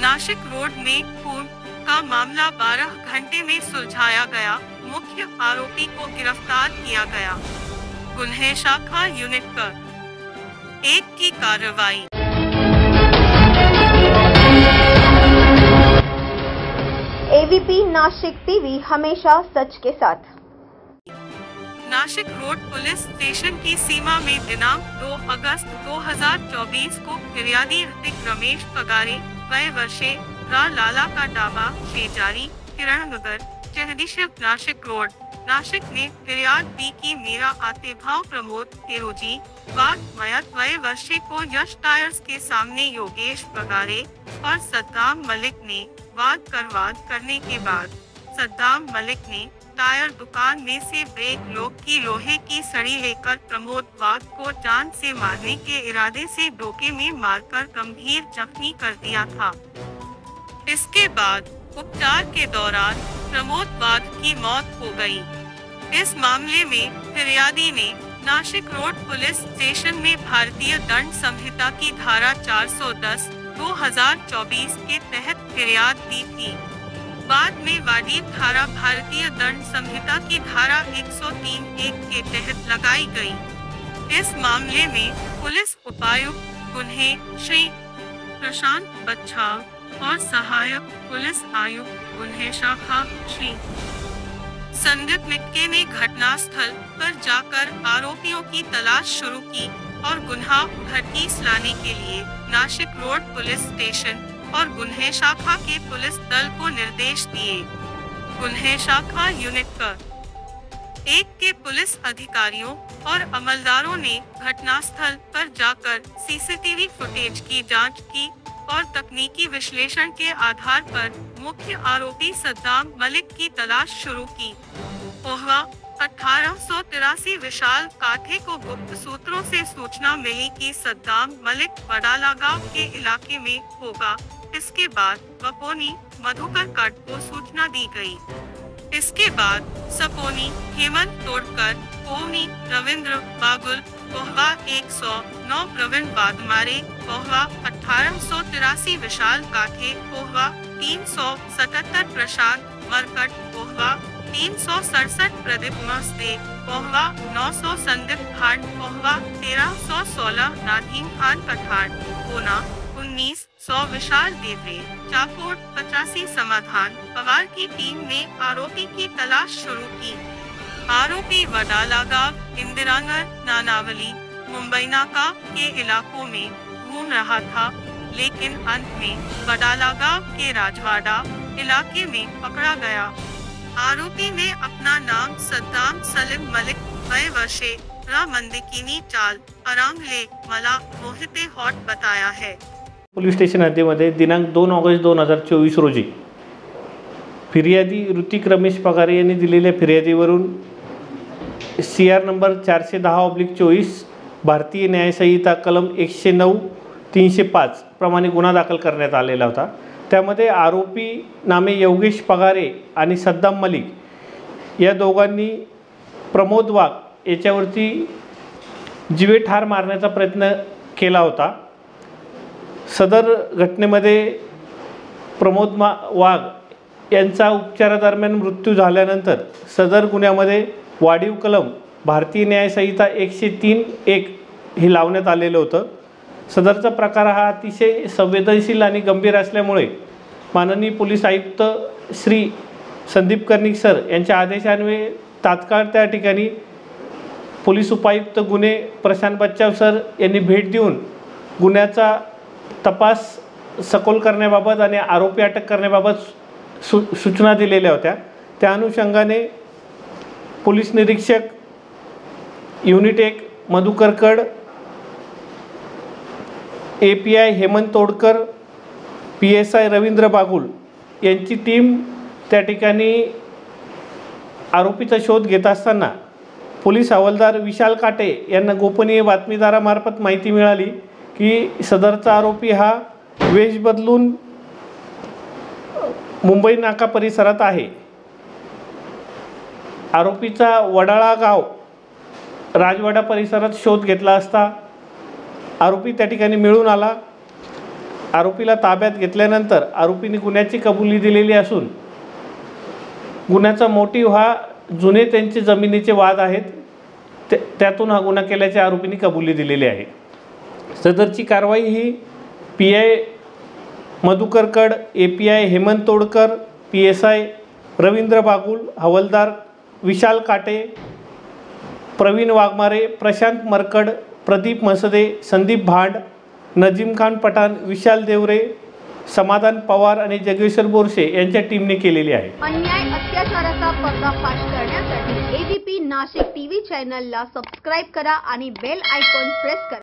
Nashik road में खून का मामला 12 घंटे में सुलझाया गया, मुख्य आरोपी को गिरफ्तार किया गया। गुन्हे शाखा यूनिट पर 1 की कार्रवाई। एबीपी नाशिक टीवी हमेशा सच के साथ। नाशिक रोड पुलिस स्टेशन की सीमा में दिनांक 2 अगस्त 2024 को फिर्यादी ऋतिक रमेश पगारे वय वर्षे लाला का डाबा शेजारी किरण नगर चहदीशिव नाशिक रोड नाशिक ने फिरियाद दी कि मेरा आते भाव प्रमोद केरोजी वाद मयत वय वर्षे को यश टायर्स के सामने योगेश पगारे और सद्दाम मलिक ने वाद करने के बाद सद्दाम मलिक ने टायर दुकान में से ब्रेक लॉक की लोहे की सड़ी लेकर प्रमोद वाद को जान से मारने के इरादे से डोके में मारकर गंभीर जख्मी कर दिया था। इसके बाद उपचार के दौरान प्रमोद वाद की मौत हो गई। इस मामले में फिर्यादी ने नाशिक रोड पुलिस स्टेशन में भारतीय दंड संहिता की धारा 410/2024 के तहत फिरियाद दी थी। बाद में वाजिब धारा भारतीय दंड संहिता की धारा 103(1) के तहत लगाई गई। इस मामले में पुलिस उपायुक्त गुन्हे श्री प्रशांत बच्छाव और सहायक पुलिस आयुक्त गुन्हे शाखा श्री संदीप मिक्के ने घटनास्थल पर जाकर आरोपियों की तलाश शुरू की और गुन्हा भरतीस लाने के लिए नाशिक रोड पुलिस स्टेशन और गुन्हे शाखा के पुलिस दल को निर्देश दिए। गुन्हे शाखा यूनिट पर 1 के पुलिस अधिकारियों और अमलदारों ने घटनास्थल पर जाकर सीसीटीवी फुटेज की जांच की और तकनीकी विश्लेषण के आधार पर मुख्य आरोपी सद्दाम मलिक की तलाश शुरू की। 1883 विशाल काठे को गुप्त सूत्रों से सूचना मिली कि सद्दाम मलिक वडाला गांव के इलाके में होगा। इसके बाद वपोनी मधुकर कट को सूचना दी गई। इसके बाद सपोनी हेमंत तोड़कर कोवनी रविंद्र बागुल कोहवा 109 प्रवीण बादमारे कोहवा 1883 विशाल काठे कोहवा 377 प्रशांत मरकट कोहवा 367 प्रदीप मस्ते कोहवा 900 संदीप भाट कोहवा 1316 नादीम खान कठार कोना 1900 विशाल देवरे चाकोट 85 समाधान पवार की टीम ने आरोपी की तलाश शुरू की। आरोपी वडाला गांव इंदिरानगर नानावली मुंबई नाका के इलाकों में घूम रहा था, लेकिन अंत में वडाला गांव के राजवाड़ा इलाके में पकड़ा गया। आरोपी ने अपना नाम सद्दाम सलीम मलिक वय वर्षे मंदिकिनी चाल अरांगले मला मोहिते हॉट बताया है। पोलीस स्टेशन हद्दीमध्ये दिनांक 2 ऑगस्ट 2024 रोजी फिर्यादी ऋतिक रमेश पगारे यांनी दिलेल्या फिर्यादीवरून CR नंबर 410/24 भारतीय न्याय संहिता कलम 109/305 प्रमाणे गुन्हा दाखल करण्यात आलेला होता। त्यामध्ये आरोपी नामे योगेश पगारे आणि सद्दाम मलिक या दोघांनी प्रमोद वाघ याच्यावरती जीवे ठार मारण्याचा प्रयत्न केला होता। सदर घटनेमध्ये प्रमोद वाघ यांचा उपचारादरम्यान मृत्यू झाल्यानंतर सदर गुन्ह्यामध्ये वाढीव कलम भारतीय न्याय संहिता 103(1) हे लावण्यात आलेलं होतं। सदरचा प्रकार हा अतिशय संवेदनशील आणि गंभीर असल्यामुळे माननीय पोलीस आयुक्त श्री संदीप कर्णिक सर यांच्या आदेशान्वये तात्काळ त्या ठिकाणी पोलीस उपायुक्त गुन्हे प्रशांत बच्चाव सर यांनी भेट देऊन गुन्ह्याचा तपास सखोल करण्याबाबत आणि आरोपी अटक करण्याबाबत सूचना दिलेल्या होत्या। त्या अनुषंगाने पोलीस निरीक्षक युनिट 1 मधुकर कड API हेमंत तोडकर PSI रवींद्र बागुल यांची टीम त्या ठिकाणी आरोपीचा शोध घेत असताना पोलीस हवालदार विशाल काटे यांना गोपनीय बातमीदारामार्फत माहिती मिळाली की सदरचा आरोपी हा वेश बदलून मुंबई नाका परिसरात आहे। आरोपीचा वडाळा गाव राजवाडा परिसरात शोध घेतला असता आरोपी त्या ठिकाणी मिळून आला। आरोपीला ताब्यात घेतल्यानंतर आरोपीने गुन्ह्याची कबुली दिलेली असून गुन्ह्याचा मोटिव्ह हा जुने त्यांचे जमिनीचे वाद आहेत त्यातून हा गुन्हा केल्याचे आरोपींनी कबुली दिलेली आहे। सदरची कारवाई ही PI मधुकर कड, API हेमंत तोडकर, PSI रवींद्र बागुल, हवालदार विशाल काटे, प्रवीण वाघमारे, प्रशांत मरकड, प्रदीप मसदे, संदीप भांड, नजीम खान पठाण, विशाल देवरे, समाधान पवार आणि जगेश्वर बोरसे यांच्या टीमने केलेली आहे। अन्याय अत्याचाराचा पर्दाफाश करण्यासाठी AVP नाशिक TV चॅनलला सबस्क्राइब करा आणि बेल आयकॉन प्रेस करा।